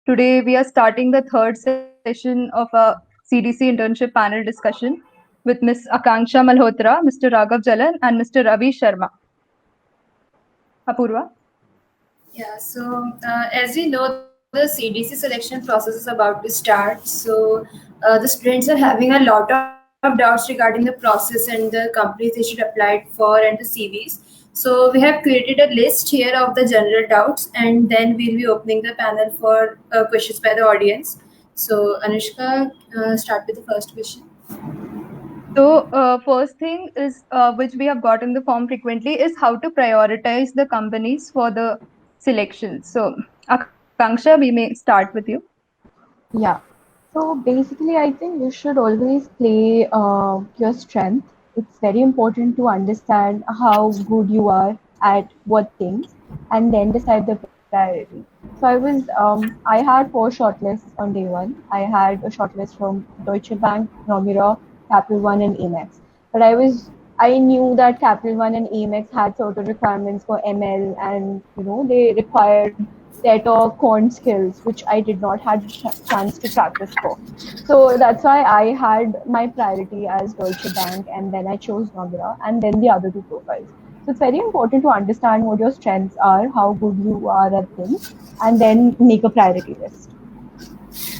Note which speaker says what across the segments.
Speaker 1: Today we are starting the third session of a CDC internship panel discussion with Ms. Akanksha Malhotra, Mr. Raghav Jalan, and Mr. Ravi Sharma. Apurva?
Speaker 2: Yeah, as we know, the CDC selection process is about to start. The students are having a lot of doubts regarding the process and the companies they should apply for and the CVs. So, we have created a list here of the general doubts, and then we'll be opening the panel for questions by the audience. So, Anushka, start with the first question.
Speaker 1: So, first thing is which we have got in the form frequently is how to prioritize the companies for the selection. So, Akanksha, we may start with you.
Speaker 3: Yeah. So basically, I think you should always play your strength. It's very important to understand how good you are at what things, and then decide the priority. So I had four shortlists on day one. I had a shortlist from Deutsche Bank, Nomura, Capital One, and Amex. But I knew that Capital One and Amex had certain requirements for ML, and they required set of quant skills, which I did not had a chance to practice for. So that's why I had my priority as Deutsche Bank, and then I chose Nomura, and then the other two profiles. So it's very important to understand what your strengths are, how good you are at things, and then make a priority list.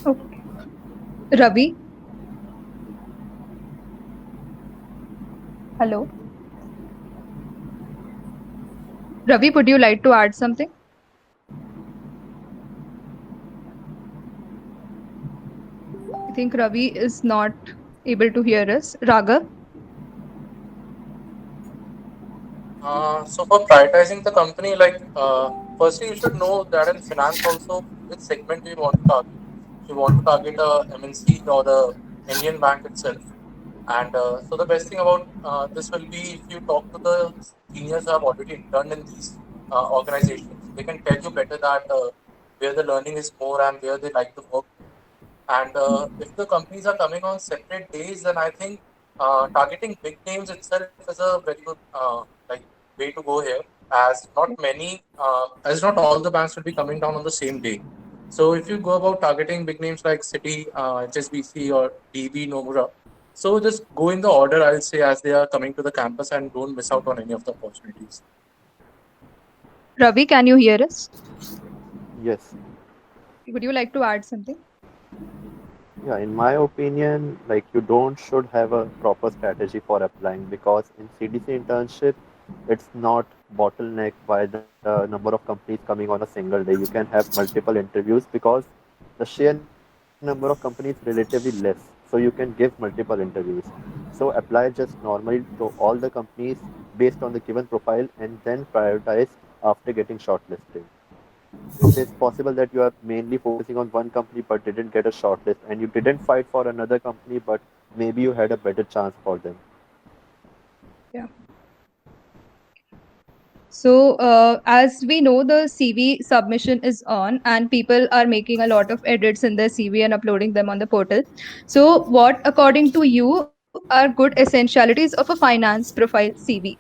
Speaker 1: Okay. Ravi? Hello? Ravi, would you like to add something? I think Ravi is not able to hear us. Raghav?
Speaker 4: So for prioritizing the company, firstly you should know that in finance also which segment do you want to target. If you want to target a MNC or the Indian bank itself, and so the best thing about this will be if you talk to the seniors who have already interned in these organizations, they can tell you better that where the learning is more and where they like to work. And if the companies are coming on separate days, then I think targeting big names itself is a very good way to go here, as not all the banks will be coming down on the same day. So if you go about targeting big names like Citi, HSBC, or DB, Nomura, so just go in the order, I'll say, as they are coming to the campus, and don't miss out on any of the opportunities.
Speaker 1: Ravi, can you hear us?
Speaker 5: Yes.
Speaker 1: Would you like to add something?
Speaker 5: Yeah, in my opinion, like you don't should have a proper strategy for applying because in CDC internship, it's not bottleneck by the number of companies coming on a single day. You can have multiple interviews because the sheer number of companies relatively less. So you can give multiple interviews. So apply just normally to all the companies based on the given profile and then prioritize after getting shortlisted. If it's possible that you are mainly focusing on one company but didn't get a shortlist and you didn't fight for another company, but maybe you had a better chance for them.
Speaker 1: Yeah. So, as we know, the CV submission is on, and people are making a lot of edits in their CV and uploading them on the portal. So, what, according to you, are good essentialities of a finance profile CV?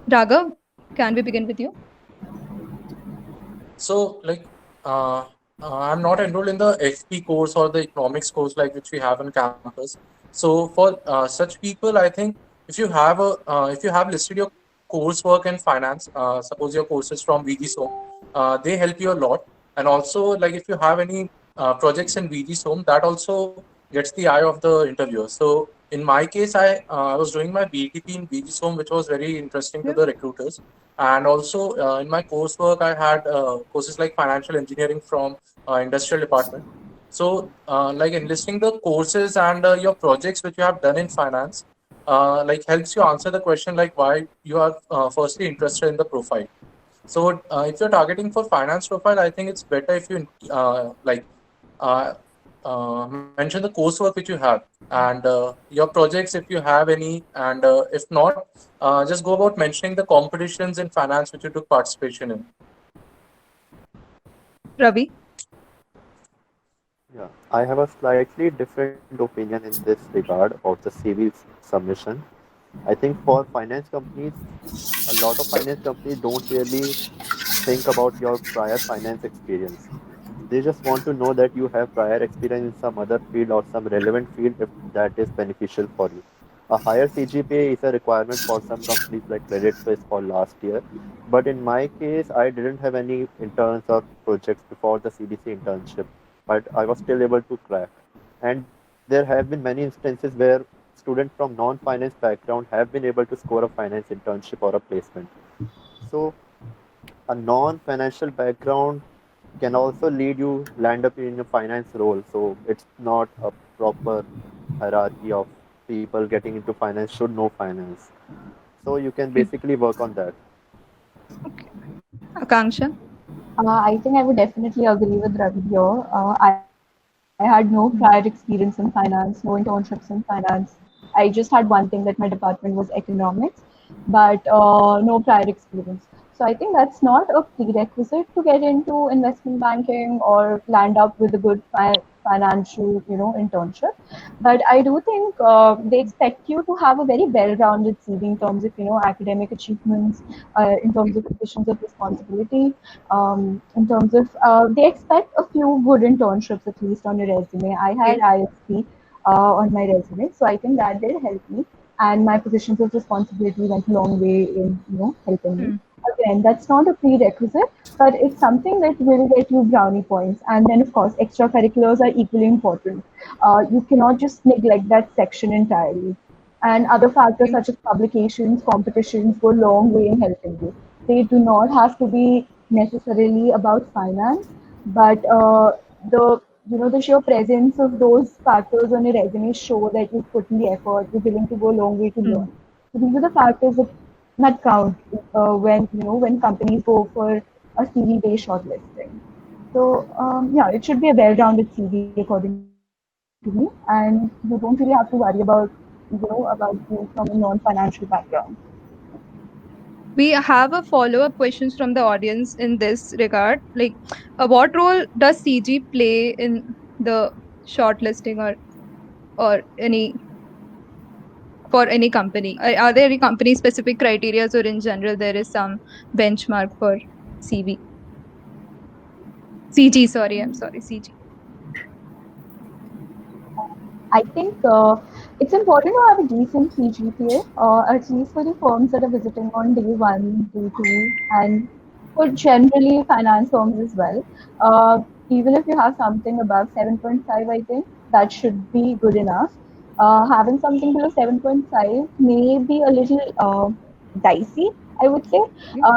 Speaker 1: Raghav, can we begin with you?
Speaker 4: So, I'm not enrolled in the FP course or the economics course like which we have on campus. So, for such people, I think if you have listed your coursework in finance, suppose your courses from VG they help you a lot. And also, like if you have any projects in VG that also gets the eye of the interviewer. So, in my case, I was doing my BTP in VG which was very interesting to
Speaker 1: Yeah.
Speaker 4: the recruiters. And also in my coursework, I had courses like financial engineering from industrial department. So like enlisting the courses and your projects which you have done in finance, like helps you answer the question like why you are firstly interested in the profile. So if you're targeting for finance profile, I think it's better if you uh, mention the coursework which you have and your projects if you have any, and if not, just go about mentioning the competitions in finance which you took participation in.
Speaker 1: Ravi?
Speaker 5: Yeah, I have a slightly different opinion in this regard about the CV submission. I think for finance companies, a lot of finance companies don't really think about your prior finance experience. They just want to know that you have prior experience in some other field or some relevant field if that is beneficial for you. A higher CGPA is a requirement for some companies like Credit Suisse for last year. But in my case, I didn't have any interns or projects before the CDC internship, but I was still able to crack. And there have been many instances where students from non-finance background have been able to score a finance internship or a placement. So a non-financial background can also lead you land up in a finance role. So it's not a proper hierarchy of people getting into finance should know finance. So you can basically work on that.
Speaker 1: Akanksha?
Speaker 3: I think I would definitely agree with Ravi here. I had no prior experience in finance, no internships in finance. I just had one thing that my department was economics, but no prior experience. So I think that's not a prerequisite to get into investment banking or land up with a good financial, internship. But I do think they expect you to have a very well-rounded CV in terms of, academic achievements, in terms of positions of responsibility, in terms of they expect a few good internships at least on your resume. I had
Speaker 1: Okay.
Speaker 3: ISP on my resume, so I think that did help me, and my positions of responsibility went a long way in helping me.
Speaker 1: Hmm.
Speaker 3: Again, that's not a prerequisite, but it's something that will get you brownie points. And then, of course, extracurriculars are equally important. You cannot just neglect that section entirely. And other factors
Speaker 1: Okay.
Speaker 3: such as publications, competitions go a long way in helping you. They do not have to be necessarily about finance, but the sheer presence of those factors on your resume show that you've put in the effort, you're willing to go a long way to
Speaker 1: Hmm.
Speaker 3: learn. So these are the factors that count when companies go for a CV based shortlisting. So yeah, it should be a well-rounded CV according to me, and you don't really have to worry about being from a non-financial background.
Speaker 1: We have a follow-up questions from the audience in this regard. Like, what role does CG play in the shortlisting or any for any company? Are there any company specific criteria or in general there is some benchmark for CV? CG, sorry, I'm sorry, CG.
Speaker 3: I think it's important to have a decent CGPA, at least for the firms that are visiting on day one, day two, and for generally finance firms as well. Even if you have something above 7.5, I think that should be good enough. Having something below 7.5 may be a little dicey, I would say,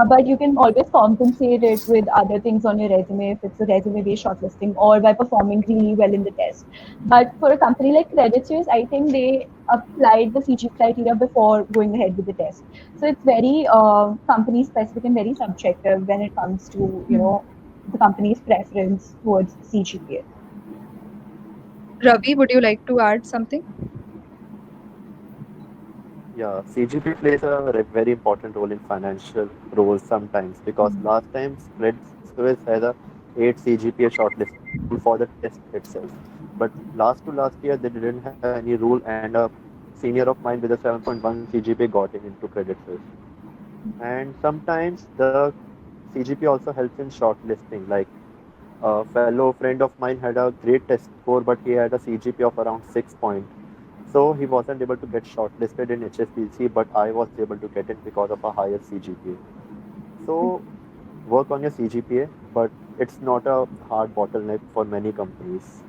Speaker 3: but you can always compensate it with other things on your resume if it's a resume based shortlisting or by performing really well in the test. But for a company like Credit Suisse, I think they applied the CG criteria before going ahead with the test. So it's very company specific and very subjective when it comes to the company's preference towards CGPA.
Speaker 1: Ravi, would you like to add something?
Speaker 5: Yeah, CGP plays a very important role in financial roles sometimes because last time Credit Suisse had a 8 CGPA shortlist for the test itself. But last year they didn't have any rule and a senior of mine with a 7.1 CGPA got into Credit Suisse. And sometimes the CGP also helps in shortlisting. Like a fellow friend of mine had a great test score, but he had a CGP of around 6 point. So he wasn't able to get shortlisted in HSBC, but I was able to get in because of a higher CGPA. So work on your CGPA, but it's not a hard bottleneck for many companies.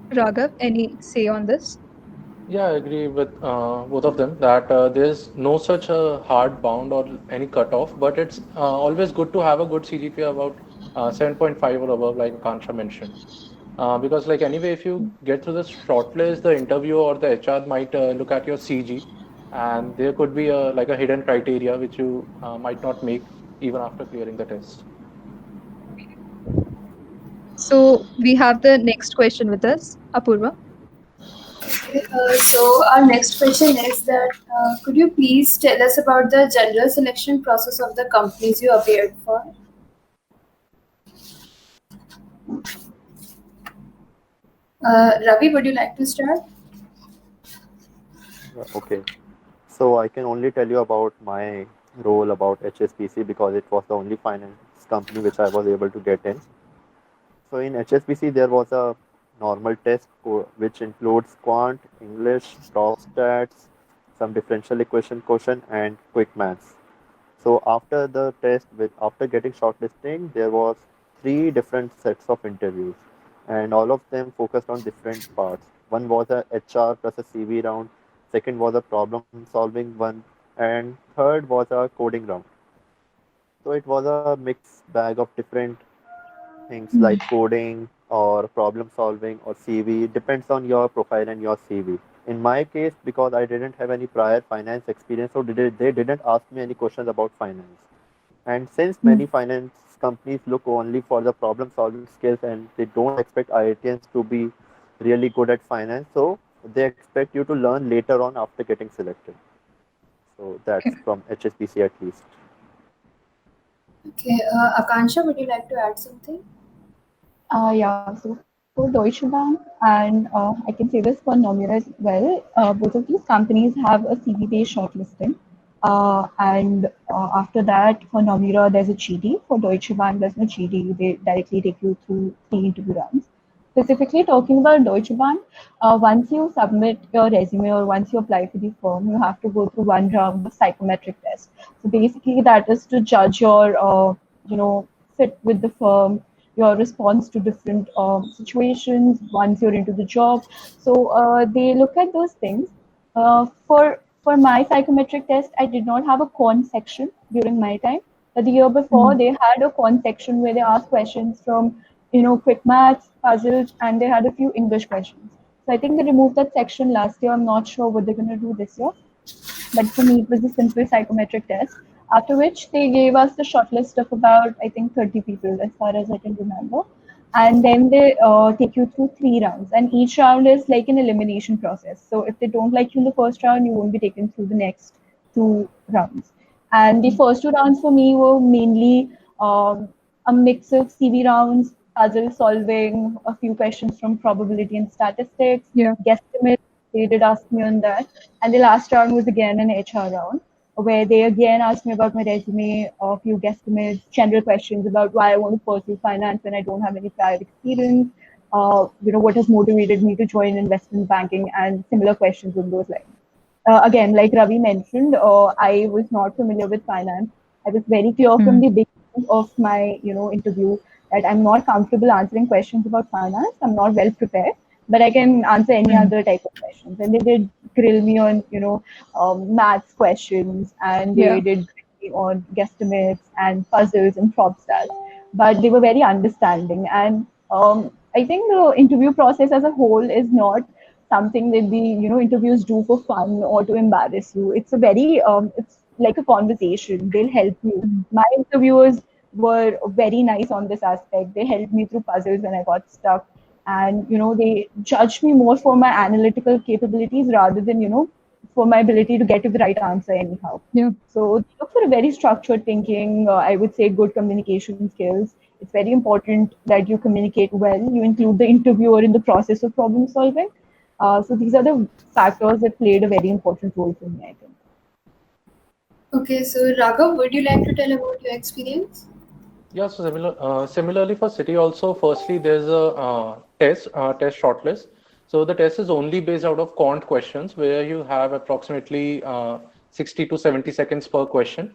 Speaker 1: Raghav, any say on this?
Speaker 4: Yeah, I agree with both of them that there's no such a hard bound or any cutoff, but it's always good to have a good CGPA about 7.5 or above, like Kansha mentioned. Because like anyway, if you get through the shortlist, the interview or the HR might look at your CG, and there could be a like a hidden criteria which you might not make even after clearing the test.
Speaker 1: So we have the next question with us, Apurva.
Speaker 2: So our next question is that could you please tell us about the general selection process of the companies you appeared for? Ravi, would you like to start?
Speaker 5: Okay. So I can only tell you about my role about HSBC because it was the only finance company which I was able to get in. So in HSBC, there was a normal test which includes quant, English, prof stats, some differential equation question, and quick maths. So after the test, after getting shortlisting, there was three different sets of interviews, and all of them focused on different parts. One was a HR plus a CV round. Second was a problem-solving one, and third was a coding round. So it was a mixed bag of different things like coding or problem solving or CV. Depends on your profile and your CV. In my case, because I didn't have any prior finance experience, so they didn't ask me any questions about finance. And since many finance companies look only for the problem solving skills and they don't expect IITians to be really good at finance, so they expect you to learn later on after getting selected. So that's
Speaker 1: Okay.
Speaker 5: from HSBC at least.
Speaker 2: Okay, Akansha, would you like to add something?
Speaker 3: Yeah, so for Deutsche Bank and I can say this for Nomura as well, both of these companies have a CV-based shortlisting. And after that, for Nomura, there's a GD. For Deutsche Bank, there's no GD. They directly take you through three interview rounds. Specifically talking about Deutsche Bank, once you submit your resume or once you apply for the firm, you have to go through one round of psychometric test. So basically, that is to judge your, fit with the firm, your response to different situations once you're into the job. So they look at those things. For my psychometric test, I did not have a quant section during my time. But the year before, they had a quant section where they asked questions from quick maths, puzzles, and they had a few English questions. So I think they removed that section last year. I'm not sure what they're going to do this year. But for me, it was a simple psychometric test. After which they gave us the shortlist of about, I think, 30 people, as far as I can remember. And then they take you through three rounds. And each round is like an elimination process. So if they don't like you in the first round, you won't be taken through the next two rounds. And the first two rounds for me were mainly a mix of CV rounds, puzzle solving, a few questions from probability and statistics,
Speaker 1: Yeah.
Speaker 3: guesstimates. They did ask me on that. And the last round was again an HR round where they again asked me about my resume, a few guesstimates, general questions about why I want to pursue finance when I don't have any prior experience, what has motivated me to join investment banking, and similar questions on those lines. Again, like Ravi mentioned, I was not familiar with finance. I was very clear from the beginning of my, interview that I'm not comfortable answering questions about finance. I'm not well prepared, but I can answer any other type of questions. And they did grill me on, maths questions, and they
Speaker 1: Yeah.
Speaker 3: did grill me on guesstimates and puzzles and prop stats. But they were very understanding. And I think the interview process as a whole is not something that the interviews do for fun or to embarrass you. It's a very it's like a conversation. They'll help you. My interviewers were very nice on this aspect. They helped me through puzzles when I got stuck, and they judged me more for my analytical capabilities rather than for my ability to get to the right answer anyhow.
Speaker 1: Yeah.
Speaker 3: So they look for a very structured thinking. I would say good communication skills. It's very important that you communicate well. You include the interviewer in the process of problem solving. So these are the factors that played a very important role for me, I think.
Speaker 2: Okay, so Raghav, would you like to tell about your experience?
Speaker 4: Yeah, so similarly for City also, firstly, there's a test shortlist. So the test is only based out of quant questions where you have approximately 60 to 70 seconds per question.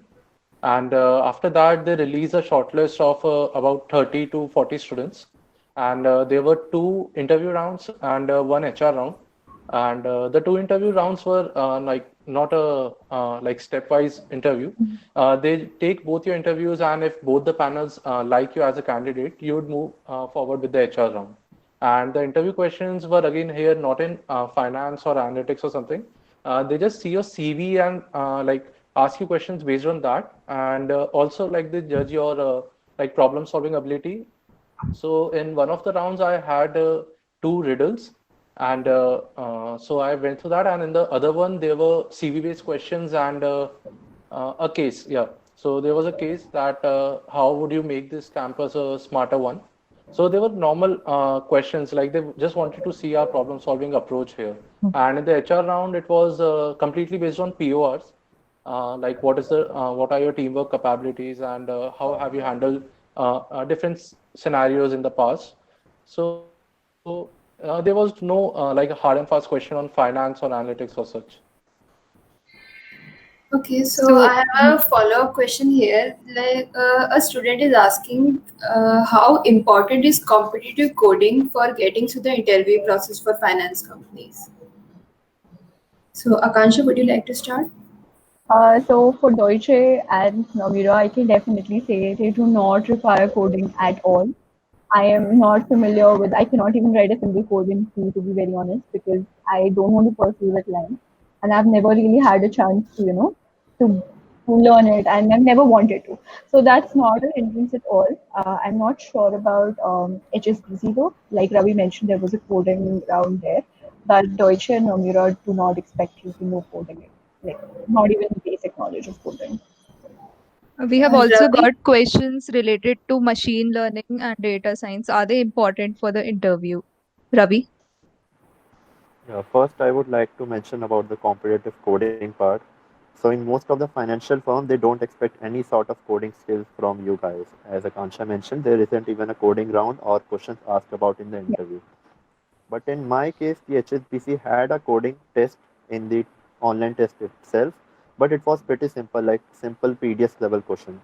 Speaker 4: And after that, they release a shortlist of about 30 to 40 students. And there were two interview rounds and one HR round. And the two interview rounds were like not a like stepwise interview. They take both your interviews, and if both the panels like you as a candidate, you would move forward with the HR round. And the interview questions were again here not in finance or analytics or something. They just see your CV and like ask you questions based on that, and also like they judge your like problem solving ability. So in one of the rounds, I had two riddles, and so I went through that. And in the other one, there were CV-based questions and a case. Yeah. So there was a case that how would you make this campus a smarter one? So they were normal questions, like they just wanted to see our problem-solving approach here. And in the HR round, it was completely based on PORs, like what are your teamwork capabilities and how have you handled different scenarios in the past. So there was no like a hard and fast question on finance or analytics or such.
Speaker 2: Okay, so
Speaker 1: So
Speaker 2: I have a follow-up question here. Like a student is asking, how important is competitive coding for getting through the interview process for finance companies? So Akansha, would you like to start?
Speaker 3: So for Deutsche and Nomura, I can definitely say they do not require coding at all. I am not familiar with, I cannot even write a single code in C to be very honest, because I don't want to pursue that line. And I've never really had a chance to, to, to learn it, and I've never wanted to. So that's not a hindrance at all. I'm not sure about HSBC though. Like Ravi mentioned, there was a coding around there. But Deutsche and Nomura do not expect you to know coding. Like, not even basic knowledge of coding.
Speaker 1: we have also
Speaker 2: Ravi?
Speaker 1: got questions related to machine learning and data science. Are they important for the interview? Ravi?
Speaker 5: Yeah, first I would like to mention about the competitive coding part. So in most of the financial firms, they don't expect any sort of coding skills from you guys. As Akansha mentioned, there isn't even a coding round or questions asked about in the
Speaker 3: Yeah.
Speaker 5: interview. But in my case, the HSBC had a coding test in the online test itself, but it was pretty simple, like simple PDS level question.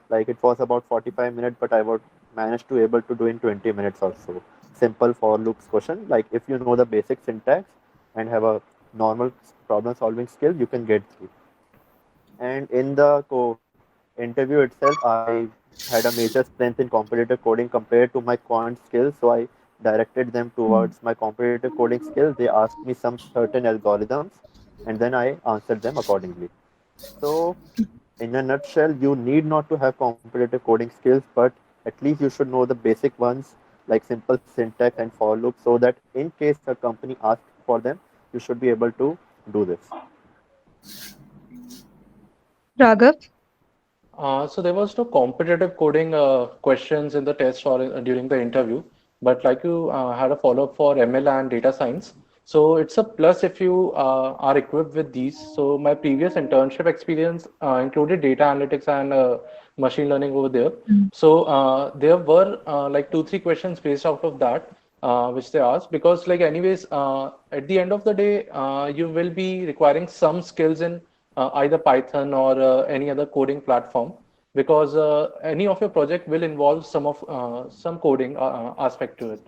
Speaker 5: Like it was about 45 minutes, but I would manage to able to do in 20 minutes or so. Simple for loops question. Like if you know the basic syntax and have a normal problem solving skill, you can get through. And in the interview itself, I had a major strength in competitive coding compared to my quant skills. So I directed them towards my competitive coding skills. They asked me some certain algorithms, and then I answered them accordingly. So in a nutshell, you need not to have competitive coding skills, but at least you should know the basic ones like simple syntax and for loop, so that in case a company asks for them, you should be able to do this.
Speaker 1: Raghav?
Speaker 4: So there was no competitive coding questions in the test or during the interview, but like you had a follow-up for ML and data science. So it's a plus if you are equipped with these. So my previous internship experience included data analytics and machine learning over there. So there were like 2, 3 questions based out of that, which they asked because like anyways, at the end of the day, you will be requiring some skills in either Python or any other coding platform because any of your project will involve some coding aspect to it.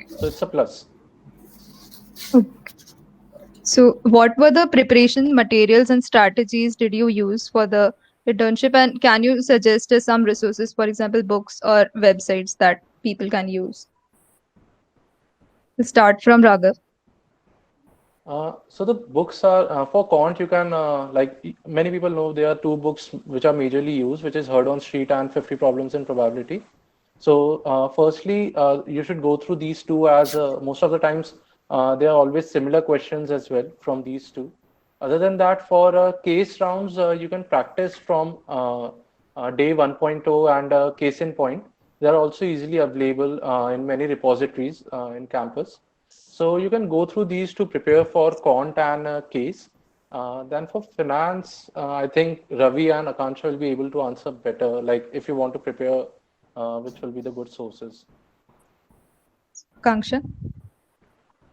Speaker 4: So it's a plus.
Speaker 1: So, what were the preparation materials and strategies did you use for the internship? And can you suggest us some resources, for example, books or websites that people can use? Start from Raghav.
Speaker 4: So the books are for quant. You can many people know there are 2 books which are majorly used, which is Heard on Street and 50 Problems in Probability. So firstly, you should go through these two as most of the times there are always similar questions as well from these two. Other than that, for case rounds, you can practice from day 1.0 and case in point. They are also easily available in many repositories in campus. So you can go through these to prepare for quant and case. Then for finance, I think Ravi and Akansha will be able to answer better. Like if you want to prepare, which will be the good sources.
Speaker 1: Kanksha.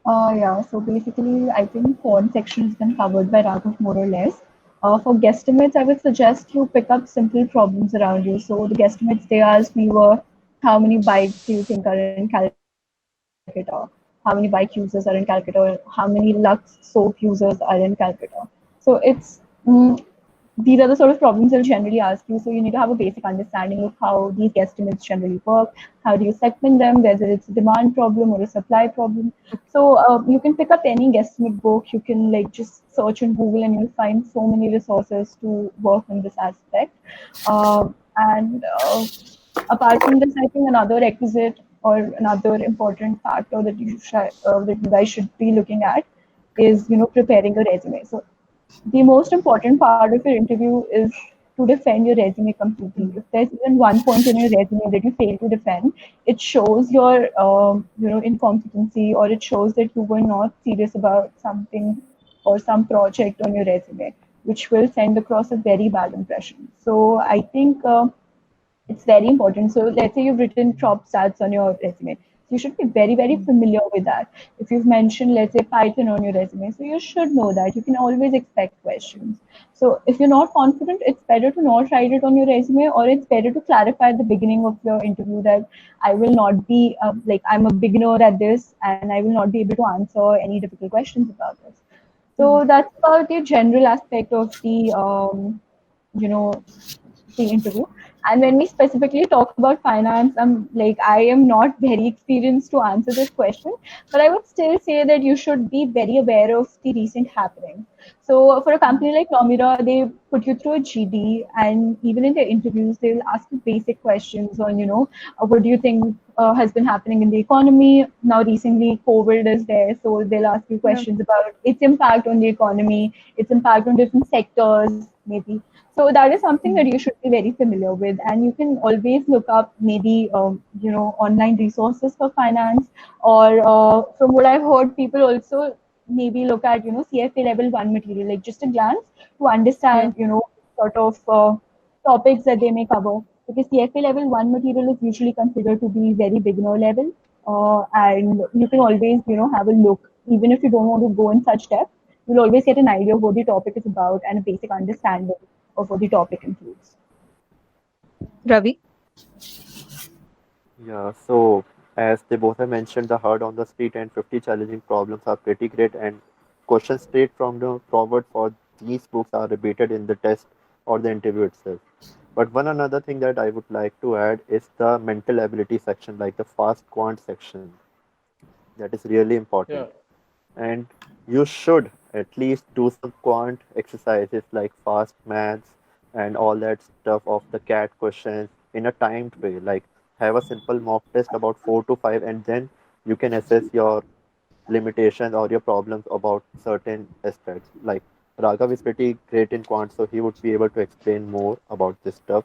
Speaker 3: Yeah, so basically, I think quant section has been covered by Raghav more or less. For guesstimates, I would suggest you pick up simple problems around you. So the guesstimates they asked me were, how many bikes do you think are in Calcutta? How many bike users are in Calcutta? Or how many Lux soap users are in Calcutta? So it's these are the sort of problems they'll generally ask you. So you need to have a basic understanding of how these guesstimates generally work. How do you segment them, whether it's a demand problem or a supply problem. So you can pick up any guesstimate book. You can like just search in Google and you'll find so many resources to work on this aspect. And apart from this, I think another requisite or another important factor that you guys should be looking at is preparing a resume. So the most important part of your interview is to defend your resume completely. If there's even one point in your resume that you fail to defend, it shows your incompetency, or it shows that you were not serious about something or some project on your resume, which will send across a very bad impression. So I think It's very important. So let's say you've written top stats on your resume. You should be very, very familiar with that. If you've mentioned, let's say, Python on your resume, so you should know that. You can always expect questions. So if you're not confident, it's better to not write it on your resume, or it's better to clarify at the beginning of your interview that I will not be, like, I'm a beginner at this and I will not be able to answer any difficult questions about this. So that's about the general aspect of the, you know, the interview. And when we specifically talk about finance, I am not very experienced to answer this question, but I would still say that you should be very aware of the recent happening. So for a company like Nomura, they put you through a GD, and even in their interviews, they'll ask you basic questions on, what do you think has been happening in the economy? Now, recently, COVID is there, so they'll ask you
Speaker 1: Yeah.
Speaker 3: questions about its impact on the economy, its impact on different sectors, maybe. So that is something that you should be very familiar with, and you can always look up maybe online resources for finance, or from what I've heard, people also maybe look at CFA level 1 material, like just a glance to
Speaker 1: Yeah.
Speaker 3: understand sort of topics that they may cover. Because CFA level 1 material is usually considered to be very beginner level, and you can always have a look, even if you don't want to go in such depth. You'll always get an idea of what the topic is about and a basic understanding of what the topic includes.
Speaker 1: Ravi?
Speaker 5: Yeah, so as they both have mentioned, the hard on the street and 50 challenging problems are pretty great, and questions straight from the forward for these books are repeated in the test or the interview itself. But one another thing that I would like to add is the mental ability section, like the fast quant section. That is really
Speaker 4: Yeah.
Speaker 5: important. And you should at least do some quant exercises like fast maths and all that stuff of the cat questions in a timed way. Like have a simple mock test about 4 to 5, and then you can assess your limitations or your problems about certain aspects. Like Raghav is pretty great in quant, so he would be able to explain more about this stuff.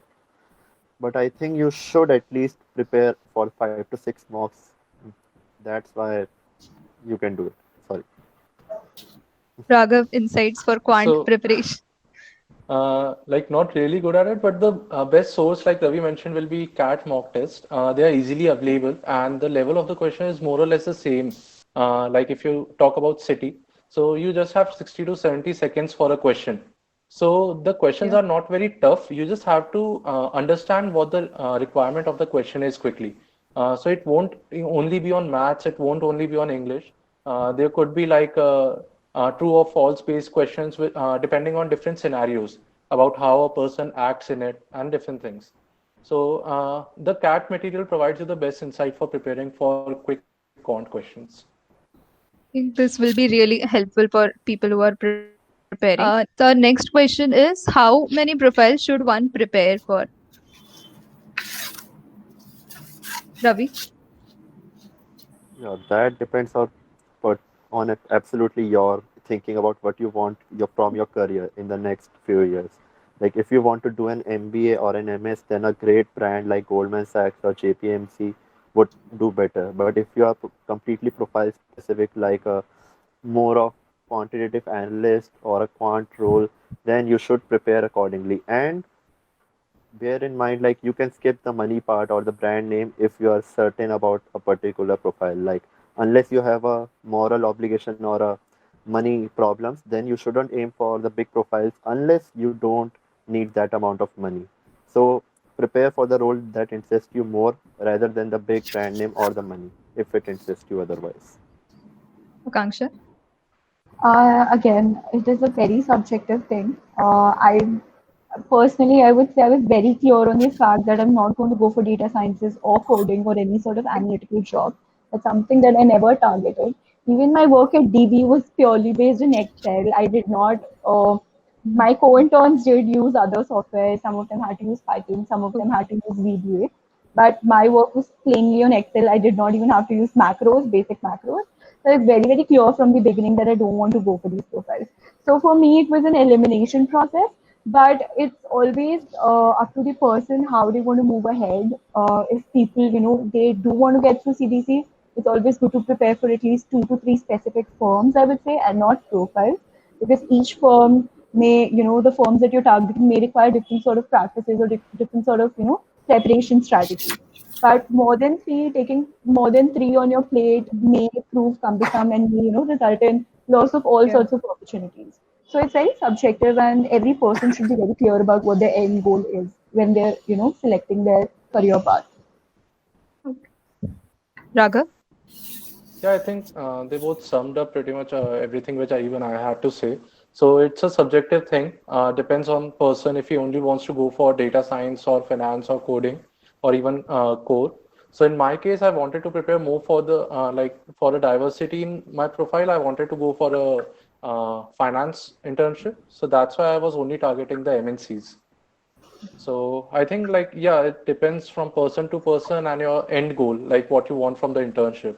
Speaker 5: But I think you should at least prepare for 5 to 6 mocks. That's why you can do it. Sorry.
Speaker 1: Raghav, insights for quant
Speaker 4: So,
Speaker 1: preparation.
Speaker 4: like not really good at it, but the best source, like Ravi mentioned, will be CAT mock test. They are easily available, and the level of the question is more or less the same. Like if you talk about city, so you just have 60 to 70 seconds for a question. So the questions
Speaker 1: Yeah.
Speaker 4: are not very tough. You just have to understand what the requirement of the question is quickly. So it won't only be on maths. It won't only be on English. There could be like true or false based questions with, depending on different scenarios about how a person acts in it and different things. So the CAT material provides you the best insight for preparing for quick quant questions.
Speaker 1: I think this will be really helpful for people who are preparing. The next question is, how many profiles should one prepare for? Ravi?
Speaker 5: Yeah, that depends on but on absolutely your thinking about what you want from your career in the next few years. Like if you want to do an MBA or an MS, then a great brand like Goldman Sachs or JPMC would do better. But if you are completely profile specific, like a more of quantitative analyst or a quant role, then you should prepare accordingly. And bear in mind, like you can skip the money part or the brand name if you are certain about a particular profile. Like unless you have a moral obligation or a money problems, then you shouldn't aim for the big profiles unless you don't need that amount of money. So prepare for the role that interests you more rather than the big brand name or the money if it interests you otherwise.
Speaker 1: Akanksha?
Speaker 3: Again, it is a very subjective thing. I personally, I would say I was very clear on the fact that I'm not going to go for data sciences or coding or any sort of analytical job. That's something that I never targeted. Even my work at DB was purely based in Excel. I did not. My co-interns did use other software. Some of them had to use Python. Some of them had to use VBA. But my work was plainly on Excel. I did not even have to use macros, basic macros. So it's very, very clear from the beginning that I don't want to go for these profiles. So for me, it was an elimination process, but it's always up to the person how they want to move ahead. If people, they do want to get through CDC, it's always good to prepare for at least 2 to 3 specific firms, I would say, and not profiles, because each firm may, the firms that you're targeting may require different sort of practices or different sort of, preparation strategy. But taking more than three on your plate may prove cumbersome and may, result in loss of all
Speaker 1: Yeah.
Speaker 3: sorts of opportunities. So it's very subjective, and every person should be very clear about what their end goal is when they're, selecting their career path.
Speaker 1: Raghav?
Speaker 4: Yeah, I think they both summed up pretty much everything which I had to say. So it's a subjective thing. Depends on person if he only wants to go for data science or finance or coding or even core. So in my case, I wanted to prepare more for the like for a diversity in my profile. I wanted to go for a finance internship. So that's why I was only targeting the MNCs. So I think like yeah, it depends from person to person and your end goal, like what you want from the internship.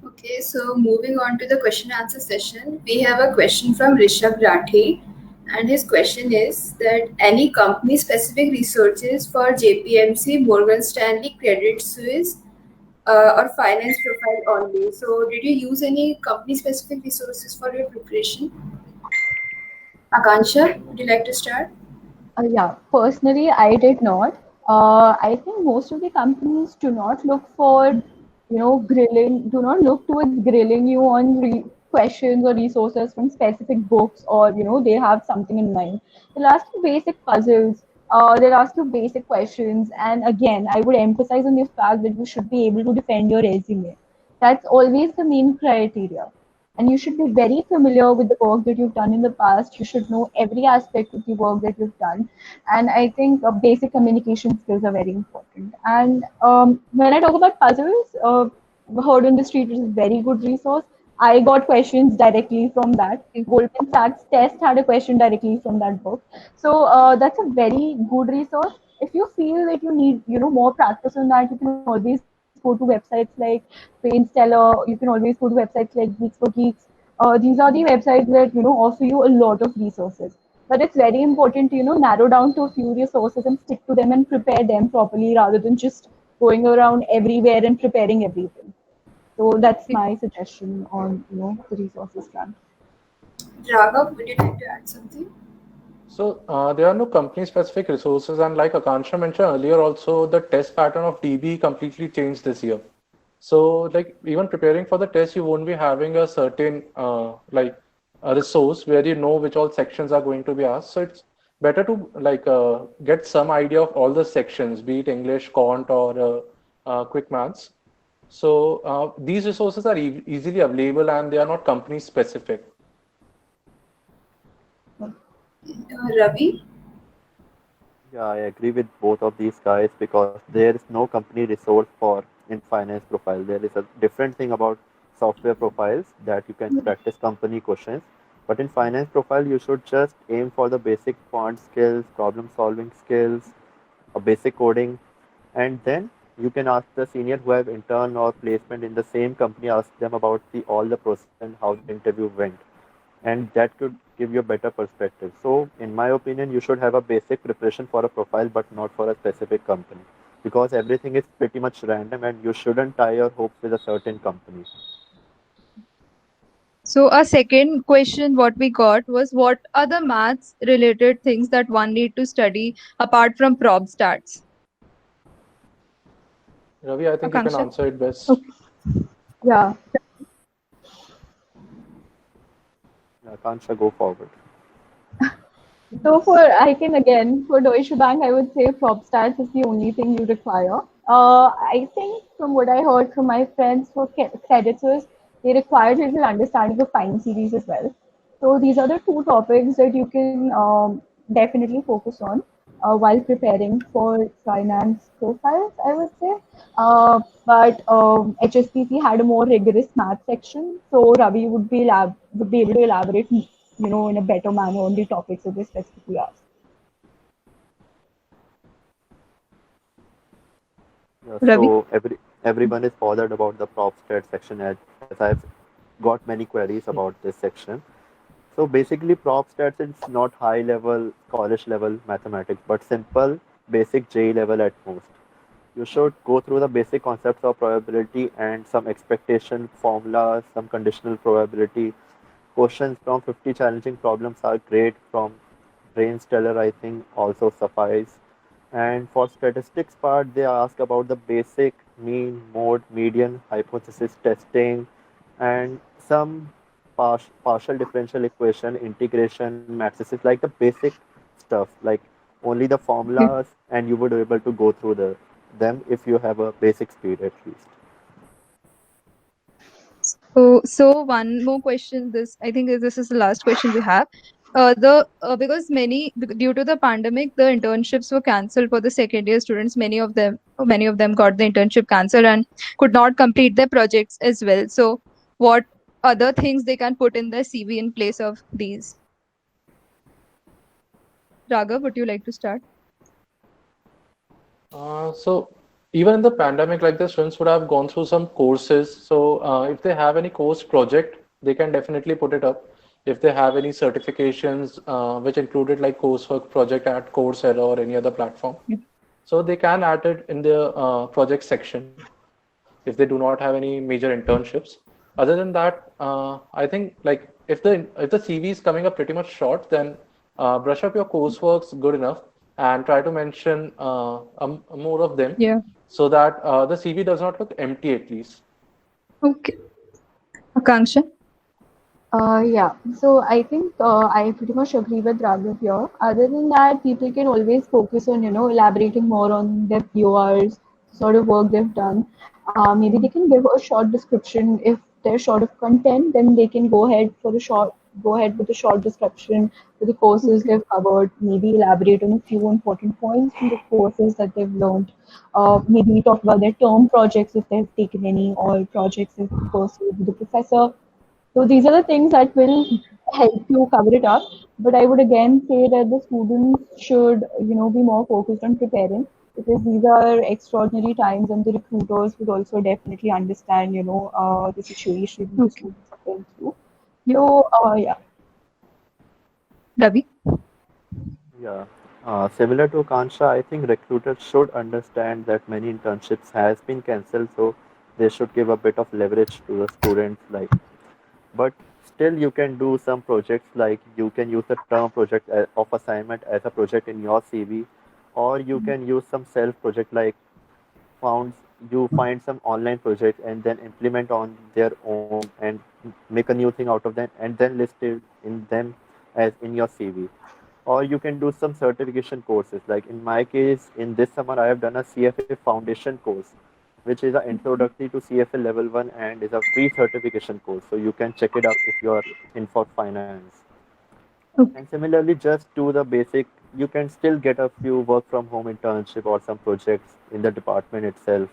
Speaker 2: Okay, so moving on to the question answer session, we have a question from Rishabh Rathi, and his question is that any company specific resources for JPMC, Morgan Stanley, Credit Suisse, or finance profile only. So, did you use any company specific resources for your preparation? Akansha, would you like to start?
Speaker 3: Yeah, personally, I did not. I think most of the companies do not look for, do not look towards grilling you on questions or resources from specific books, or, they have something in mind. They'll ask you basic puzzles, they'll ask you basic questions. And again, I would emphasize on the fact that you should be able to defend your resume. That's always the main criteria. And you should be very familiar with the work that you've done in the past. You should know every aspect of the work that you've done. And I think basic communication skills are very important. And when I talk about puzzles, Heard on the Street is a very good resource. I got questions directly from that. Goldman Sachs test had a question directly from that book. So that's a very good resource. If you feel that you need, more practice on that, you can always go to websites like Brainsteller. You can always go to websites like Geeks for Geeks. These are the websites that offer you a lot of resources. But it's very important to narrow down to a few resources and stick to them and prepare them properly rather than just going around everywhere and preparing everything. So that's my suggestion on the resources front.
Speaker 2: Raghav, would you like to add something?
Speaker 4: So there are no company-specific resources, and like Akansha mentioned earlier, also the test pattern of DB completely changed this year. So like even preparing for the test, you won't be having a certain like a resource where you know which all sections are going to be asked. So it's better to like get some idea of all the sections, be it English, Quant, or Quick Maths. So these resources are easily available and they are not company specific.
Speaker 2: Ravi?
Speaker 5: Yeah, I agree with both of these guys because there is no company resource for in finance profile. There is a different thing about software profiles that you can practice company questions. But in finance profile, you should just aim for the basic quant skills, problem solving skills, a basic coding, and then you can ask the senior who have intern or placement in the same company, ask them about the all the process and how the interview went, and that could give you a better perspective. So, in my opinion, you should have a basic preparation for a profile, but not for a specific company, because everything is pretty much random, and you shouldn't tie your hopes with a certain company.
Speaker 1: So our second question what we got was what are the maths related things that one need to study apart from prob stats?
Speaker 4: Ravi, I think you can
Speaker 1: Akanksha?
Speaker 4: answer it best.
Speaker 1: Okay.
Speaker 3: Yeah.
Speaker 5: Kansha, go forward.
Speaker 3: So I can again, for Deutsche Bank, I would say prop stats is the only thing you require. I think from what I heard from my friends for Credit Suisse, they require a little understanding of time series as well. So these are the two topics that you can definitely focus on while preparing for finance profiles, I would say. But HSBC had a more rigorous math section, so Ravi would be able to elaborate, in a better manner on the topics that they specifically asked.
Speaker 5: Yeah,
Speaker 1: Ravi?
Speaker 5: so everyone is bothered about the prop stat section as I've got many queries about this section. So basically, prop stats is not high level, college level mathematics, but simple, basic J level at most. You should go through the basic concepts of probability and some expectation formulas, some conditional probability. Questions from 50 challenging problems are great from brain stellar, I think, also suffice. And for statistics part, they ask about the basic mean, mode, median, hypothesis testing, and some partial differential equation, integration, matrices, like the basic stuff, like only the formulas, and you would be able to go through them if you have a basic speed at least.
Speaker 1: So one more question. This I think this is the last question we have. The Because due to the pandemic, the internships were cancelled for the second year students. Many of them got the internship cancelled and could not complete their projects as well. So, what other things they can put in their CV in place of these? Raghav, would you like to start?
Speaker 4: So even in the pandemic, like the students would have gone through some courses. So if they have any course project, they can definitely put it up. If they have any certifications, which included like coursework project at Coursera or any other platform, so they can add it in the project section if they do not have any major internships. Other than that, I think like if the CV is coming up pretty much short, then brush up your courseworks good enough and try to mention more of them
Speaker 1: Yeah.
Speaker 4: so that the CV does not look empty at least.
Speaker 1: Okay. Akanksha?
Speaker 3: Yeah, so I think I pretty much agree with Raghav here. Other than that, people can always focus on, elaborating more on their PORs, sort of work they've done. Maybe they can give a short description. If they're short of content, then they can go ahead with a short description for the courses
Speaker 1: Okay.
Speaker 3: they've covered. Maybe elaborate on a few important points from the courses that they've learned. Maybe talk about their term projects if they've taken any, or projects if pursued with the professor. So these are the things that will help you cover it up. But I would again say that the students should, be more focused on preparing, because these are extraordinary times, and the recruiters would also definitely understand, the situation the
Speaker 1: Okay.
Speaker 3: students are going through.
Speaker 1: Yeah.
Speaker 3: So yeah.
Speaker 1: Ravi?
Speaker 5: Yeah. Similar to Kansha, I think recruiters should understand that many internships has been cancelled, so they should give a bit of leverage to the students. Like, but still, you can do some projects. Like you can use the term project of assignment as a project in your CV, or you can use some self project like found you find some online project and then implement on their own and make a new thing out of them and then list it in them as in your CV. Or you can do some certification courses. Like in my case, in this summer, I have done a CFA foundation course, which is an introductory to CFA level 1 and is a free certification course. So you can check it up if you are in for finance. And
Speaker 1: Okay.
Speaker 5: similarly, just do the basic, you can still get a few work from home internship or some projects in the department itself,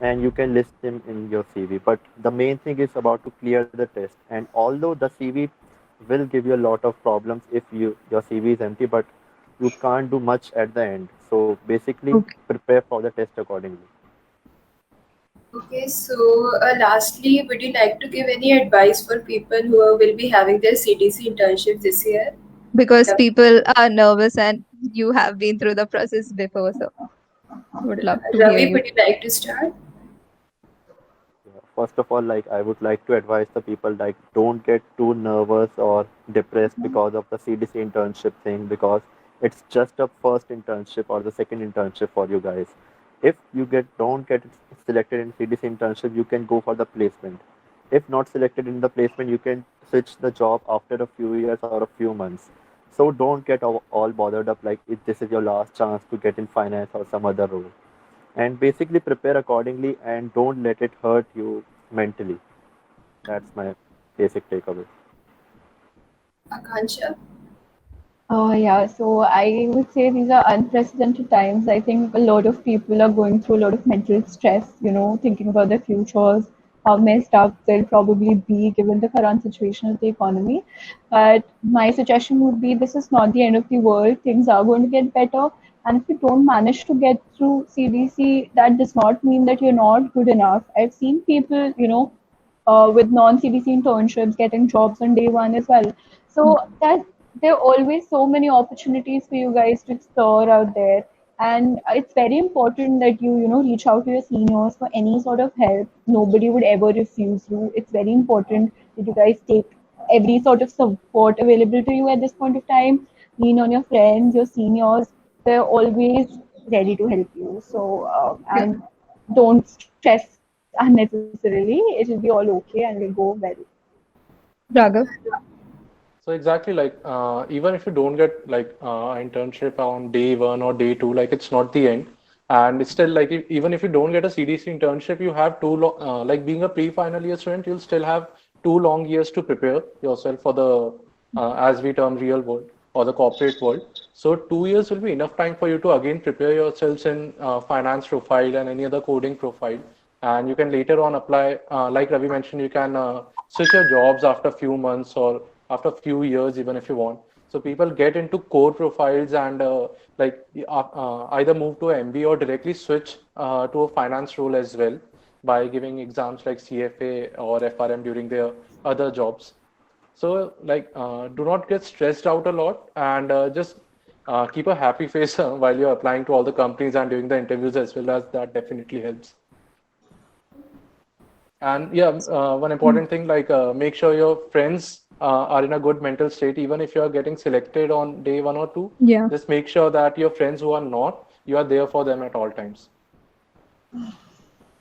Speaker 5: and you can list them in your CV. But the main thing is about to clear the test. And although the CV will give you a lot of problems if your CV is empty, but you can't do much at the end. So basically,
Speaker 1: Okay.
Speaker 5: prepare for the test accordingly.
Speaker 2: Okay, so lastly, would you like to give any advice for people who will be having their CTC internship this year?
Speaker 1: Because
Speaker 2: Yeah.
Speaker 1: people are nervous and you have been through the process before, so would love to hear
Speaker 2: Ravi,
Speaker 1: you.
Speaker 2: would you like to start?
Speaker 5: First of all, like I would like to advise the people like don't get too nervous or depressed because of the CDC internship thing because it's just a first internship or the second internship for you guys. If you don't get selected in CDC internship, you can go for the placement. If not selected in the placement, you can switch the job after a few years or a few months. So don't get all bothered up like if this is your last chance to get in finance or some other role, and basically prepare accordingly and don't let it hurt you mentally. That's my basic takeaway.
Speaker 2: Akansha?
Speaker 3: Yeah, so I would say these are unprecedented times. I think a lot of people are going through a lot of mental stress, thinking about their futures, how messed up they'll probably be given the current situation of the economy. But my suggestion would be this is not the end of the world. Things are going to get better. And if you don't manage to get through CDC, that does not mean that you're not good enough. I've seen people, with non-CDC internships getting jobs on day one as well. So that there are always so many opportunities for you guys to explore out there. And it's very important that you reach out to your seniors for any sort of help. Nobody would ever refuse you. It's very important that you guys take every sort of support available to you at this point of time. lean on your friends, your seniors. They're always ready to help you. So,
Speaker 1: Yeah.
Speaker 3: and don't stress unnecessarily. It will be all okay and will go well.
Speaker 1: Raghav.
Speaker 4: So exactly, like even if you don't get like internship on day one or day two, like it's not the end. And it's still like even if you don't get a CDC internship, you have too long. Like being a pre-final year student, you'll still have 2 long years to prepare yourself for the as we term real world or the corporate world. So 2 years will be enough time for you to again prepare yourselves in finance profile and any other coding profile. And you can later on apply, like Ravi mentioned, you can switch your jobs after a few months or after a few years, even if you want. So people get into core profiles and either move to MBA or directly switch to a finance role as well by giving exams like CFA or FRM during their other jobs. So like, do not get stressed out a lot and just keep a happy face while you're applying to all the companies and doing the interviews as well, as that definitely helps. And yeah, one important thing, like make sure your friends are in a good mental state, even if you are getting selected on day one or two.
Speaker 1: Yeah.
Speaker 4: Just make sure that your friends who are not, you are there for them at all times.